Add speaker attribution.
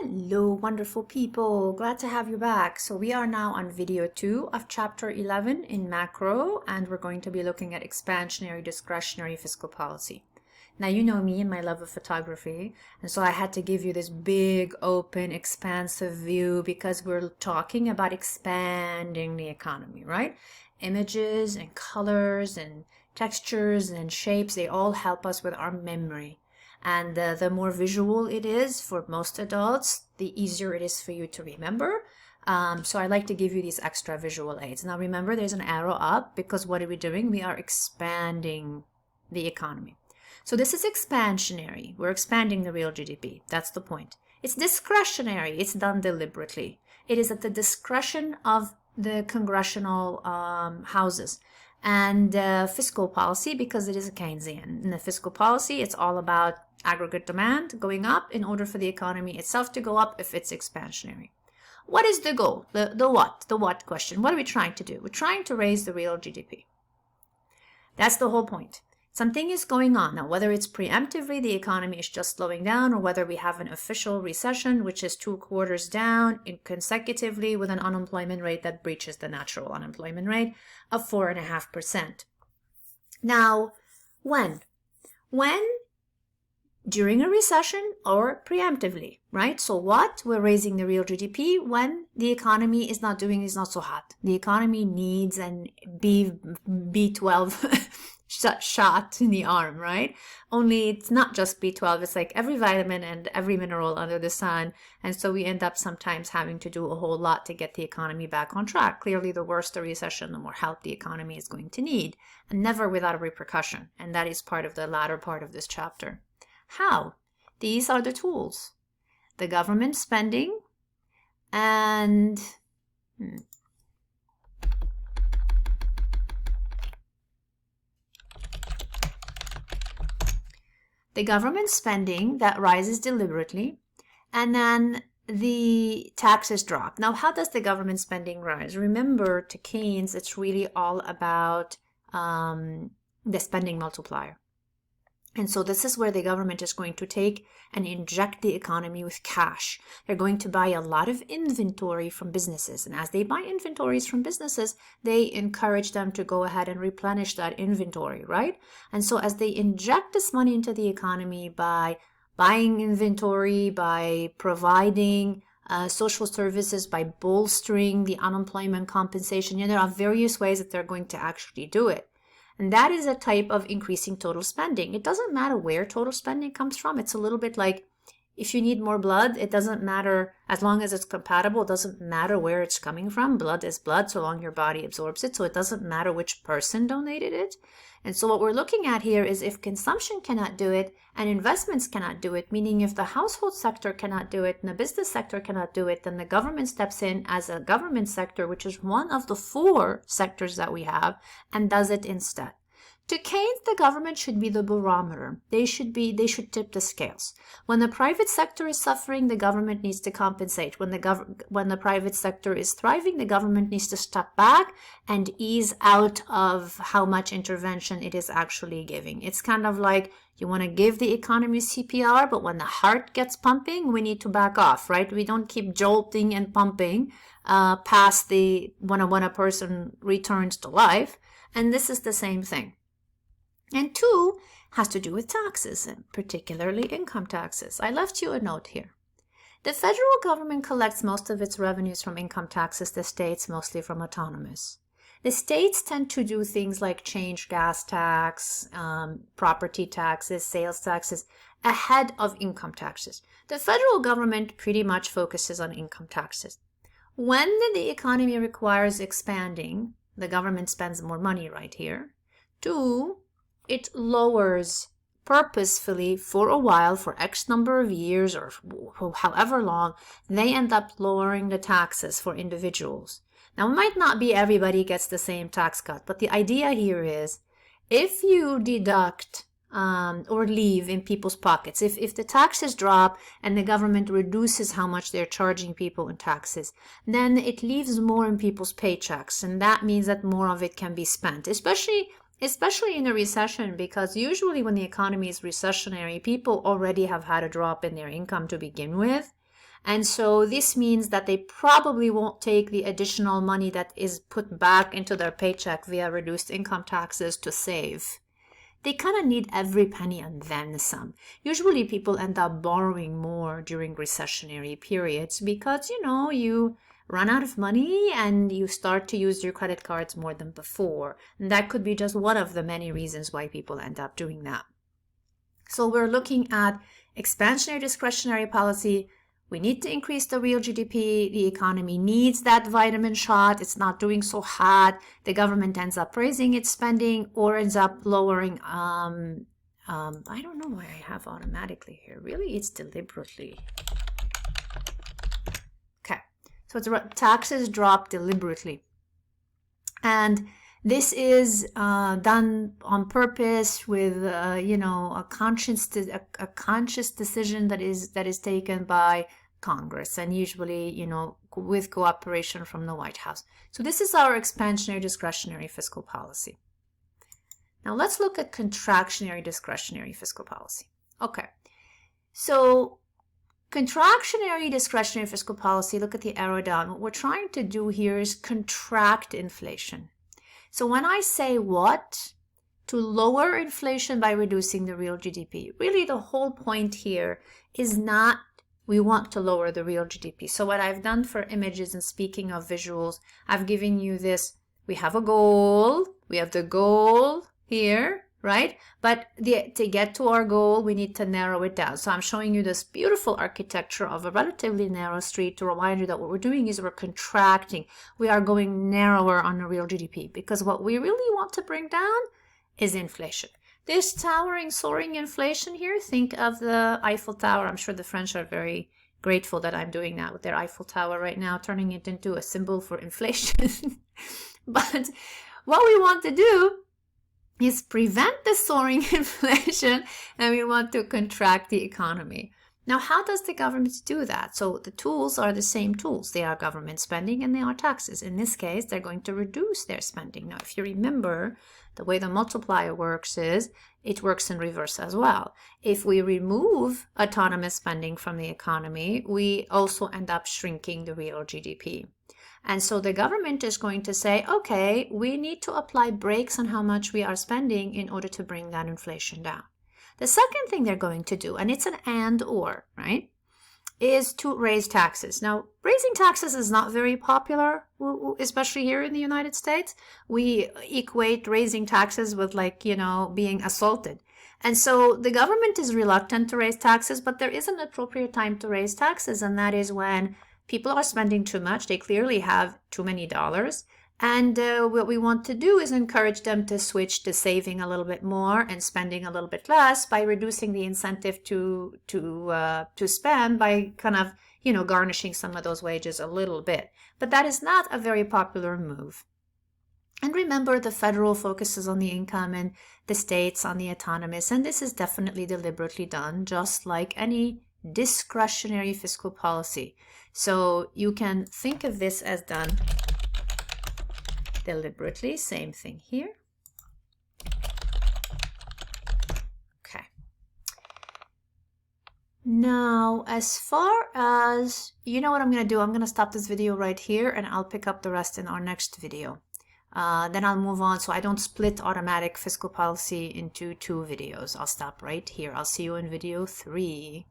Speaker 1: Hello, wonderful people. Glad to have you back. So we are now on video 2 of chapter 11 in macro, and we're going to be looking at expansionary, discretionary fiscal policy. Now, you know me and my love of photography, and so I had to give you this big, open, expansive view because we're talking about expanding the economy, right? Images and colors and textures and shapes, they all help us with our memory. And the more visual it is for most adults, the easier it is for you to remember. So I like to give you these extra visual aids. Now remember, there's an arrow up because what are we doing? We are expanding the economy. So this is expansionary. We're expanding the real GDP. That's the point. It's discretionary. It's done deliberately. It is at the discretion of the congressional houses. And fiscal policy, because it is a Keynesian. In the fiscal policy, it's all about aggregate demand going up in order for the economy itself to go up if it's expansionary. What is the goal? The what question. What are we trying to do? We're trying to raise the real GDP. That's the whole point. Something is going on. Now, whether it's preemptively, the economy is just slowing down, or whether we have an official recession, which is 2 quarters down consecutively with an unemployment rate that breaches the natural unemployment rate of 4.5%. Now, when? During a recession or preemptively, right? So what? We're raising the real GDP when the economy is not so hot. The economy needs an B12 shot in the arm, right? Only it's not just B12, it's like every vitamin and every mineral under the sun. And so we end up sometimes having to do a whole lot to get the economy back on track. Clearly, the worse the recession, the more help the economy is going to need, and never without a repercussion. And that is part of the latter part of this chapter. How? These are the tools. The government spending and the government spending that rises deliberately, and then the taxes drop. Now, how does the government spending rise? Remember, to Keynes, it's really all about the spending multiplier. And so this is where the government is going to take and inject the economy with cash. They're going to buy a lot of inventory from businesses. And as they buy inventories from businesses, they encourage them to go ahead and replenish that inventory, right? And so as they inject this money into the economy by buying inventory, by providing social services, by bolstering the unemployment compensation, there are various ways that they're going to actually do it. And that is a type of increasing total spending. It doesn't matter where total spending comes from. It's a little bit like if you need more blood, it doesn't matter as long as it's compatible. It doesn't matter where it's coming from. Blood is blood so long your body absorbs it. So it doesn't matter which person donated it. And so what we're looking at here is if consumption cannot do it and investments cannot do it, meaning if the household sector cannot do it and the business sector cannot do it, then the government steps in as a government sector, which is one of the 4 sectors that we have, and does it instead. To Keynes, the government should be the barometer. They should tip the scales. When the private sector is suffering, the government needs to compensate. When the private sector is thriving, the government needs to step back and ease out of how much intervention it is actually giving. It's kind of like you want to give the economy CPR, but when the heart gets pumping, we need to back off, right? We don't keep jolting and pumping past when a person returns to life. And this is the same thing. And 2 has to do with taxes, and particularly income taxes. I left you a note here. The federal government collects most of its revenues from income taxes, the states mostly from autonomous. The states tend to do things like change gas tax, property taxes, sales taxes ahead of income taxes. The federal government pretty much focuses on income taxes. When the economy requires expanding, the government spends more money right here. 2, it lowers purposefully for a while, for X number of years or however long, they end up lowering the taxes for individuals. Now, it might not be everybody gets the same tax cut, but the idea here is if you deduct or leave in people's pockets, if the taxes drop and the government reduces how much they're charging people in taxes, then it leaves more in people's paychecks, and that means that more of it can be spent, especially in a recession, because usually when the economy is recessionary, people already have had a drop in their income to begin with. And so this means that they probably won't take the additional money that is put back into their paycheck via reduced income taxes to save. They kind of need every penny and then some. Usually people end up borrowing more during recessionary periods because, you run out of money and you start to use your credit cards more than before. And that could be just one of the many reasons why people end up doing that. So we're looking at expansionary discretionary policy. We need to increase the real GDP. The economy needs that vitamin shot. It's not doing so hot. The government ends up raising its spending or ends up lowering. I don't know why I have automatically here. Really, it's deliberately. Okay, so it's taxes drop deliberately. And this is done on purpose with, a conscious decision that is taken by Congress and usually, with cooperation from the White House. So this is our expansionary discretionary fiscal policy. Now let's look at contractionary discretionary fiscal policy. Okay, so contractionary discretionary fiscal policy, look at the arrow down. What we're trying to do here is contract inflation. So when I say what? To lower inflation by reducing the real GDP. Really the whole point here is not we want to lower the real GDP. So what I've done for images and speaking of visuals, I've given you this. We have a goal. We have the goal here, right? But to get to our goal, we need to narrow it down. So I'm showing you this beautiful architecture of a relatively narrow street to remind you that what we're doing is we're contracting. We are going narrower on the real GDP because what we really want to bring down is inflation. This towering, soaring inflation here, think of the Eiffel Tower. I'm sure the French are very grateful that I'm doing that with their Eiffel Tower right now, turning it into a symbol for inflation. But what we want to do is prevent the soaring inflation, and we want to contract the economy. Now, how does the government do that? So the tools are the same tools. They are government spending and they are taxes. In this case, they're going to reduce their spending. Now, if you remember, the way the multiplier works is it works in reverse as well. If we remove autonomous spending from the economy, we also end up shrinking the real GDP. And so the government is going to say, okay, we need to apply brakes on how much we are spending in order to bring that inflation down. The second thing they're going to do, and it's an and or, right, is to raise taxes. Now, raising taxes is not very popular, especially here in the United States. We equate raising taxes with being assaulted. And so the government is reluctant to raise taxes, but there is an appropriate time to raise taxes, and that is when people are spending too much. They clearly have too many dollars. And what we want to do is encourage them to switch to saving a little bit more and spending a little bit less by reducing the incentive to spend by kind of, garnishing some of those wages a little bit. But that is not a very popular move. And remember, the federal focuses on the income and the states on the autonomous. And this is definitely deliberately done, just like any discretionary fiscal policy. So you can think of this as done deliberately. Same thing here. Okay. Now, as far as, what I'm going to do, I'm going to stop this video right here and I'll pick up the rest in our next video. Then I'll move on so I don't split automatic fiscal policy into 2 videos. I'll stop right here. I'll see you in video 3.